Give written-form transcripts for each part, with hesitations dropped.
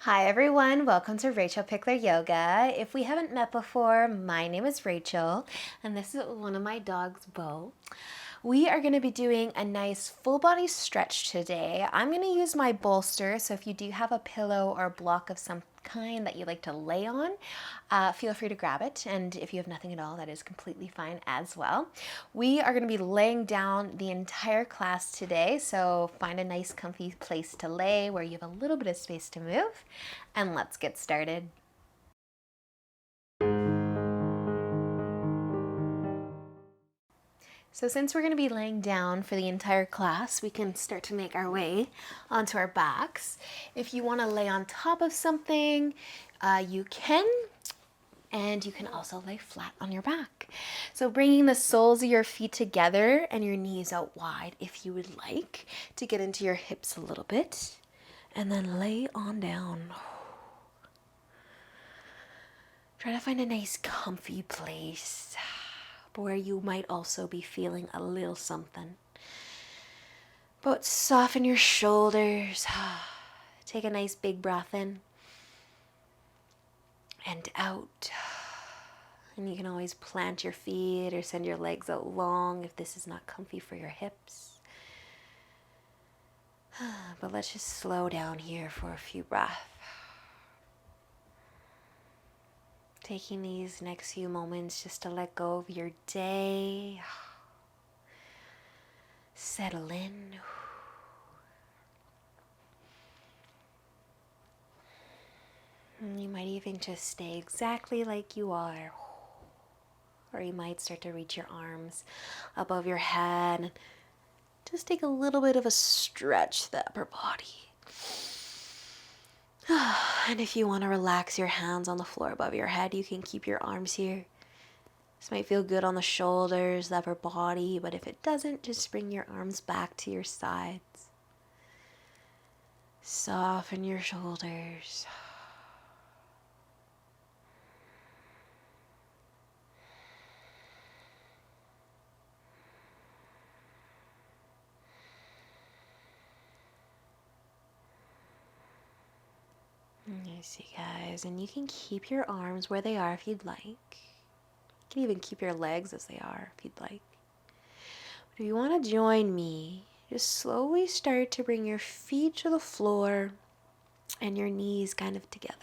Hi everyone, welcome to Rachel Pichler Yoga. If we haven't met before, my name is Rachel and this is one of my dogs, Bo. We are going to be doing a nice full body stretch today. I'm going to use my bolster, so if you do have a pillow or a block of some kind that you like to lay on, feel free to grab it. And if you have nothing at all, that is completely fine as well. We are going to be laying down the entire class today, so find a nice comfy place to lay where you have a little bit of space to move, and let's get started. So since we're going to be laying down for the entire class, we can start to make our way onto our backs. If you want to lay on top of something, you can, and you can also lay flat on your back. So bringing the soles of your feet together and your knees out wide if you would like to get into your hips a little bit, and then lay on down. Try to find a nice comfy place where you might also be feeling a little something. But soften your shoulders. Take a nice big breath in and out. And you can always plant your feet or send your legs out long if this is not comfy for your hips. But let's just slow down here for a few breaths. Taking these next few moments just to let go of your day. Settle in. And you might even just stay exactly like you are. Or you might start to reach your arms above your head. Just take a little bit of a stretch to the upper body. And if you want to relax your hands on the floor above your head, you can keep your arms here. This might feel good on the shoulders, the upper body, but if it doesn't, just bring your arms back to your sides. Soften your shoulders. I see, guys, and you can keep your arms where they are if you'd like. You can even keep your legs as they are if you'd like. But if you want to join me, just slowly start to bring your feet to the floor and your knees kind of together.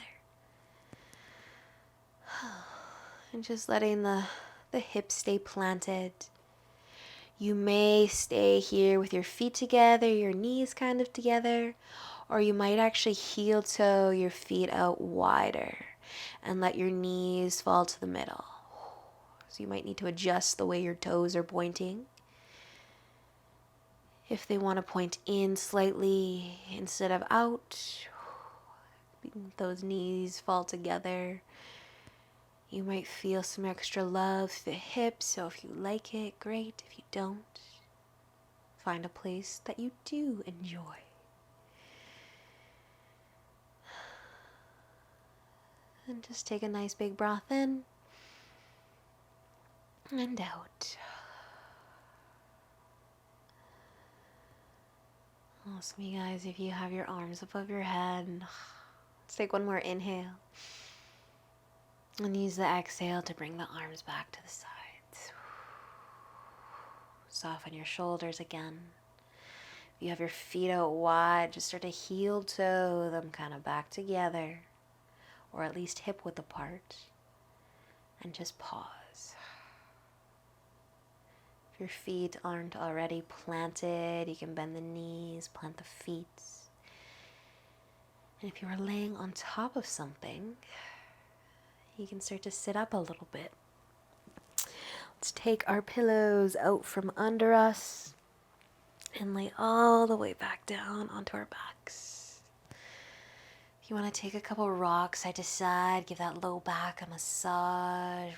And just letting the hips stay planted. You may stay here with your feet together, your knees kind of together, or you might actually heel toe your feet out wider and let your knees fall to the middle. So you might need to adjust the way your toes are pointing. If they want to point in slightly instead of out, those knees fall together. You might feel some extra love through the hips, so if you like it, great. If you don't, find a place that you do enjoy. And just take a nice big breath in and out. Awesome, you guys, if you have your arms above your head, let's take one more inhale. And use the exhale to bring the arms back to the sides. Soften your shoulders again. If you have your feet out wide, just start to heel toe them kind of back together, or at least hip width apart, and just pause. If your feet aren't already planted, you can bend the knees, plant the feet. And if you are laying on top of something, you can start to sit up a little bit. Let's take our pillows out from under us and lay all the way back down onto our backs. If you want to take a couple rocks side to side, give that low back a massage.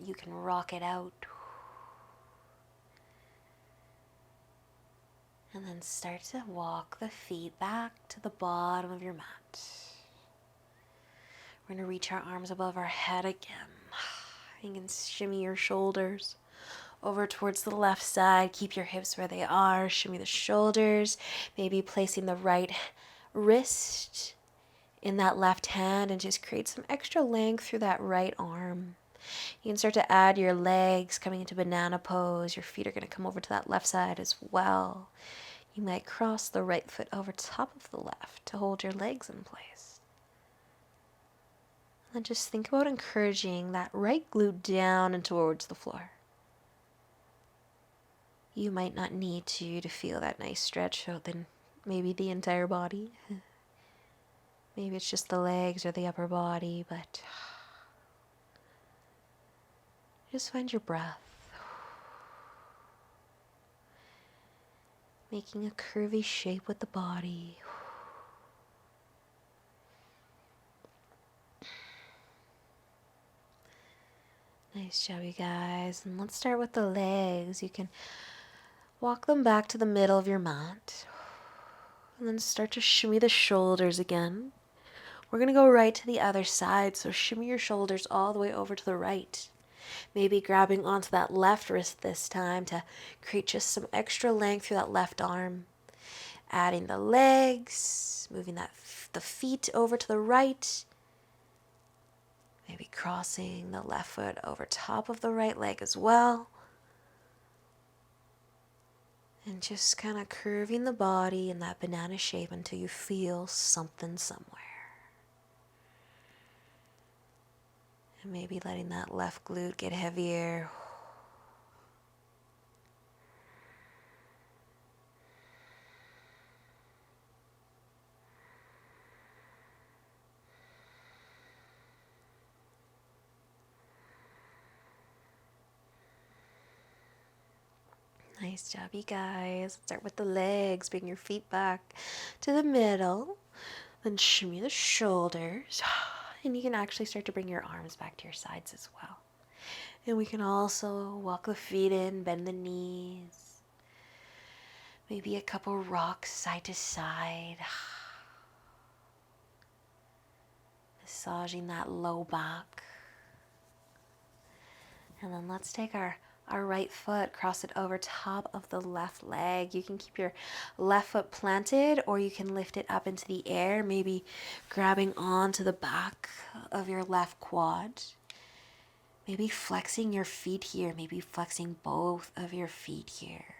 You can rock it out. And then start to walk the feet back to the bottom of your mat. We're going to reach our arms above our head again. You can shimmy your shoulders over towards the left side. Keep your hips where they are. Shimmy the shoulders. Maybe placing the right wrist in that left hand and just create some extra length through that right arm. You can start to add your legs coming into banana pose. Your feet are going to come over to that left side as well. You might cross the right foot over top of the left to hold your legs in place. And then just think about encouraging that right glute down and towards the floor. You might not need to feel that nice stretch out then maybe the entire body. Maybe it's just the legs or the upper body, but just find your breath. Making a curvy shape with the body. Nice job, you guys. And let's start with the legs. You can walk them back to the middle of your mat. And then start to shimmy the shoulders again. We're going to go right to the other side, so shimmy your shoulders all the way over to the right. Maybe grabbing onto that left wrist this time to create just some extra length through that left arm. Adding the legs, moving the feet over to the right. Maybe crossing the left foot over top of the right leg as well. And just kind of curving the body in that banana shape until you feel something somewhere. And maybe letting that left glute get heavier. Nice job, you guys. Start with the legs. Bring your feet back to the middle. Then shimmy the shoulders. And you can actually start to bring your arms back to your sides as well. And we can also walk the feet in, bend the knees. Maybe a couple rocks side to side. Massaging that low back. And then let's take our right foot, cross it over top of the left leg. You can keep your left foot planted or you can lift it up into the air, maybe grabbing onto the back of your left quad. Maybe flexing your feet here, maybe flexing both of your feet here.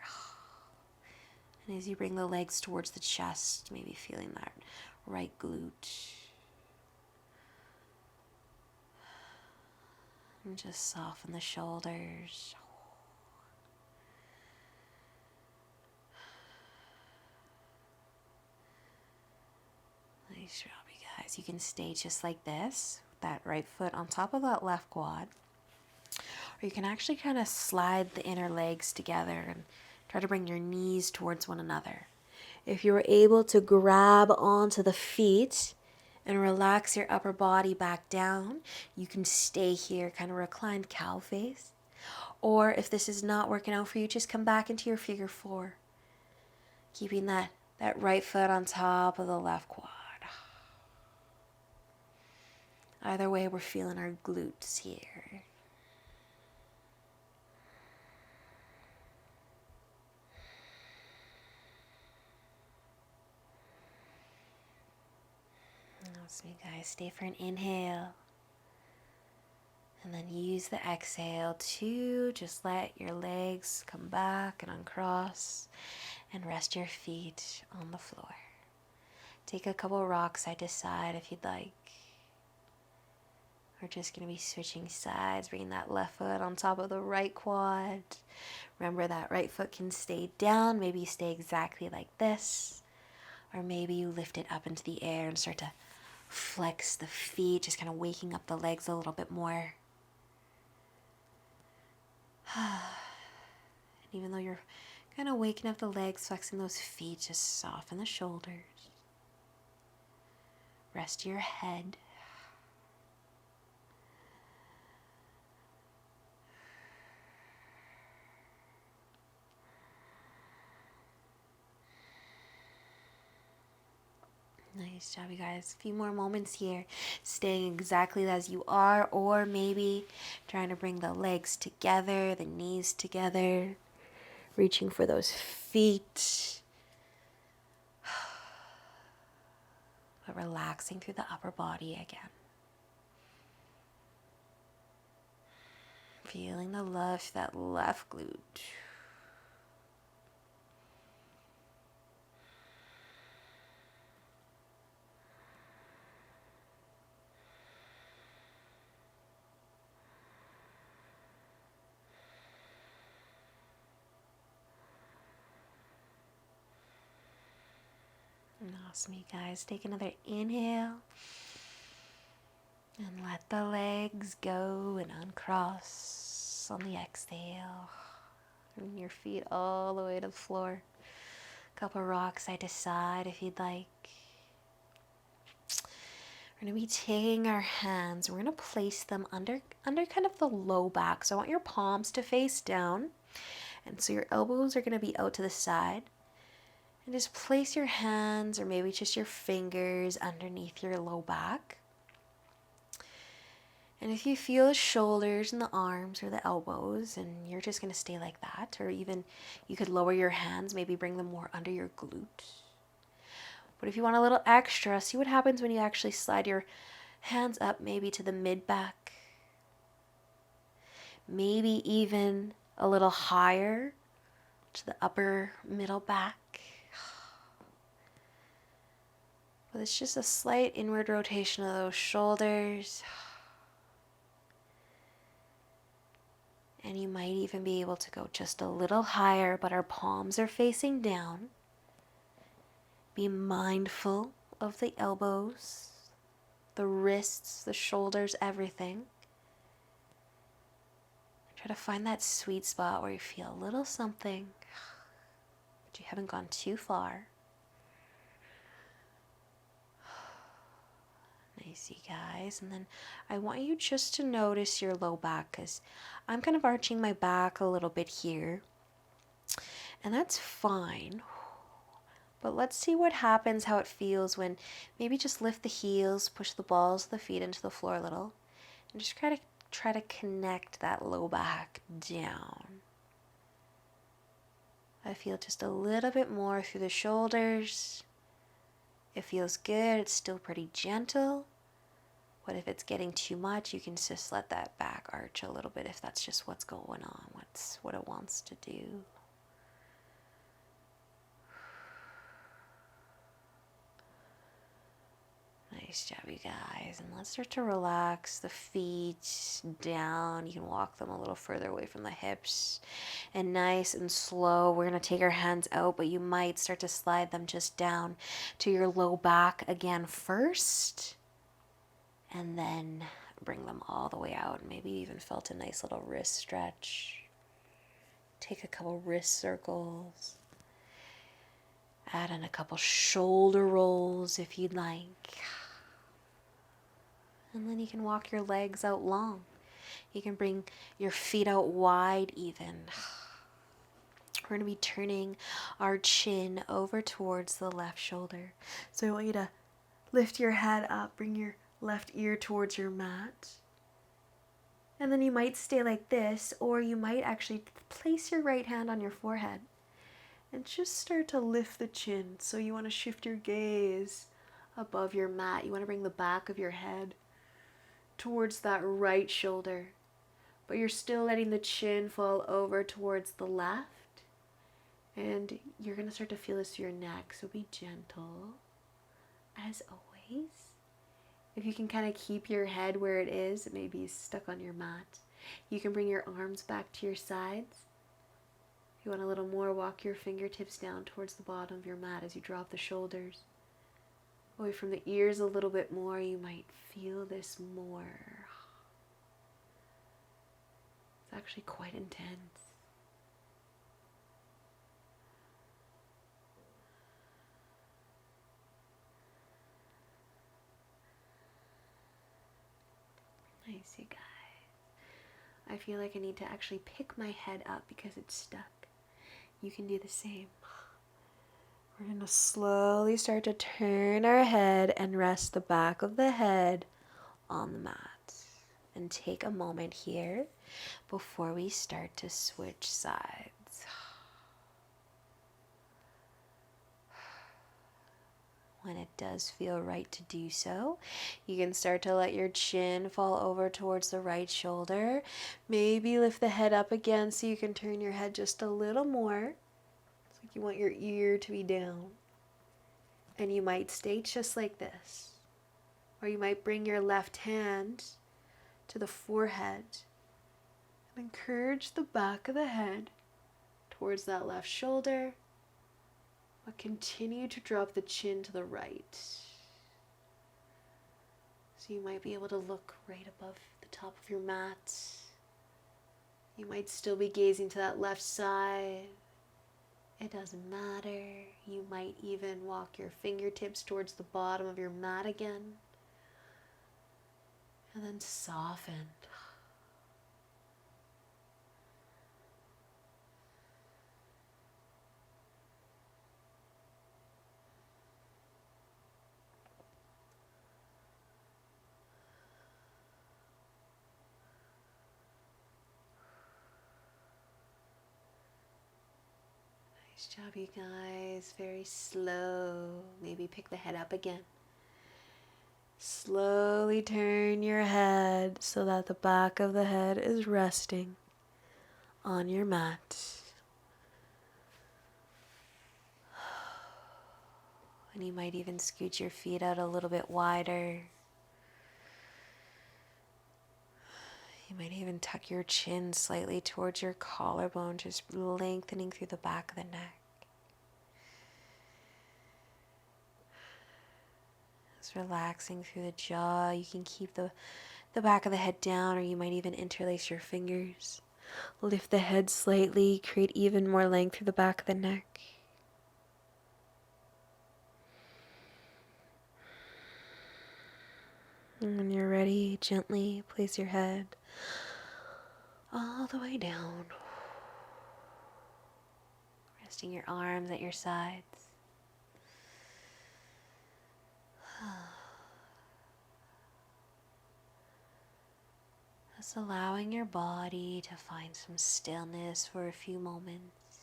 And as you bring the legs towards the chest, maybe feeling that right glute. And just soften the shoulders. Nice job, you guys. You can stay just like this, with that right foot on top of that left quad. Or you can actually kind of slide the inner legs together and try to bring your knees towards one another. If you're able to grab onto the feet and relax your upper body back down, you can stay here, kind of reclined cow face. Or if this is not working out for you, just come back into your figure four. Keeping that right foot on top of the left quad. Either way, we're feeling our glutes here. Awesome, you guys. Stay for an inhale. And then use the exhale to just let your legs come back and uncross and rest your feet on the floor. Take a couple rocks side to side if you'd like. We're just going to be switching sides, bringing that left foot on top of the right quad. Remember that right foot can stay down, maybe you stay exactly like this. Or maybe you lift it up into the air and start to flex the feet, just kind of waking up the legs a little bit more. And even though you're kind of waking up the legs, flexing those feet, just soften the shoulders. Rest your head. Nice job, you guys. A few more moments here, staying exactly as you are, or maybe trying to bring the legs together, the knees together, reaching for those feet. but relaxing through the upper body again. Feeling the love, that left glute. Awesome, you guys. Take another inhale. And let the legs go and uncross on the exhale. Bring your feet all the way to the floor. Couple rocks side to side if you'd like. We're going to be taking our hands. We're going to place them under kind of the low back. So I want your palms to face down. And so your elbows are going to be out to the side. And just place your hands or maybe just your fingers underneath your low back. And if you feel the shoulders and the arms or the elbows, and you're just going to stay like that, or even you could lower your hands, maybe bring them more under your glute. But if you want a little extra, see what happens when you actually slide your hands up maybe to the mid-back. Maybe even a little higher to the upper middle back. But it's just a slight inward rotation of those shoulders. And you might even be able to go just a little higher, but our palms are facing down. Be mindful of the elbows, the wrists, the shoulders, everything. Try to find that sweet spot where you feel a little something, but you haven't gone too far. Nice, you guys. And then I want you just to notice your low back, because I'm kind of arching my back a little bit here. And that's fine. But let's see what happens, how it feels when maybe just lift the heels, push the balls of the feet into the floor a little, and just try to connect that low back down. I feel just a little bit more through the shoulders. It feels good. It's still pretty gentle. But if it's getting too much, you can just let that back arch a little bit if that's just what's going on, what it wants to do. Nice job, you guys. And let's start to relax the feet down. You can walk them a little further away from the hips. And nice and slow, we're going to take our hands out, but you might start to slide them just down to your low back again first. And then bring them all the way out. Maybe you even felt a nice little wrist stretch. Take a couple wrist circles. Add in a couple shoulder rolls if you'd like. And then you can walk your legs out long. You can bring your feet out wide even. We're going to be turning our chin over towards the left shoulder. So I want you to lift your head up, bring your left ear towards your mat. And then you might stay like this, or you might actually place your right hand on your forehead and just start to lift the chin. So you want to shift your gaze above your mat. You want to bring the back of your head towards that right shoulder, but you're still letting the chin fall over towards the left. And you're going to start to feel this through your neck, so be gentle as always. If you can kind of keep your head where it is, it may be stuck on your mat. You can bring your arms back to your sides. If you want a little more, walk your fingertips down towards the bottom of your mat as you drop the shoulders. Away from the ears a little bit more, you might feel this more. It's actually quite intense. Nice, you guys. I feel like I need to actually pick my head up because it's stuck. You can do the same. We're going to slowly start to turn our head and rest the back of the head on the mat. And take a moment here before we start to switch sides. When it does feel right to do so, you can start to let your chin fall over towards the right shoulder. Maybe lift the head up again so you can turn your head just a little more. It's like you want your ear to be down. And you might stay just like this. Or you might bring your left hand to the forehead and encourage the back of the head towards that left shoulder, but continue to drop the chin to the right. So you might be able to look right above the top of your mat. You might still be gazing to that left side. It doesn't matter. You might even walk your fingertips towards the bottom of your mat again. And then soften. Nice job, you guys. Very slow. Maybe pick the head up again. Slowly turn your head so that the back of the head is resting on your mat. And you might even scoot your feet out a little bit wider. You might even tuck your chin slightly towards your collarbone, just lengthening through the back of the neck. Just relaxing through the jaw. You can keep the back of the head down, or you might even interlace your fingers. Lift the head slightly, create even more length through the back of the neck. And when you're ready, gently place your head all the way down, resting your arms at your sides. Just allowing your body to find some stillness for a few moments.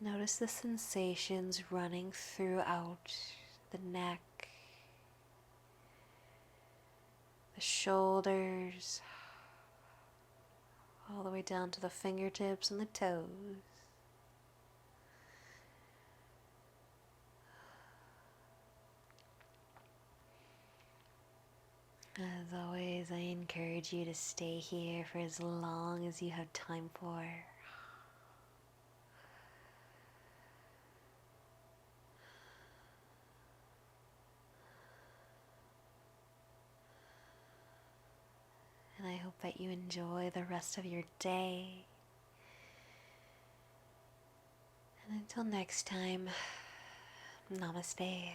Notice the sensations running throughout the neck, the shoulders, all the way down to the fingertips and the toes. As always, I encourage you to stay here for as long as you have time for. And I hope that you enjoy the rest of your day. And until next time, namaste.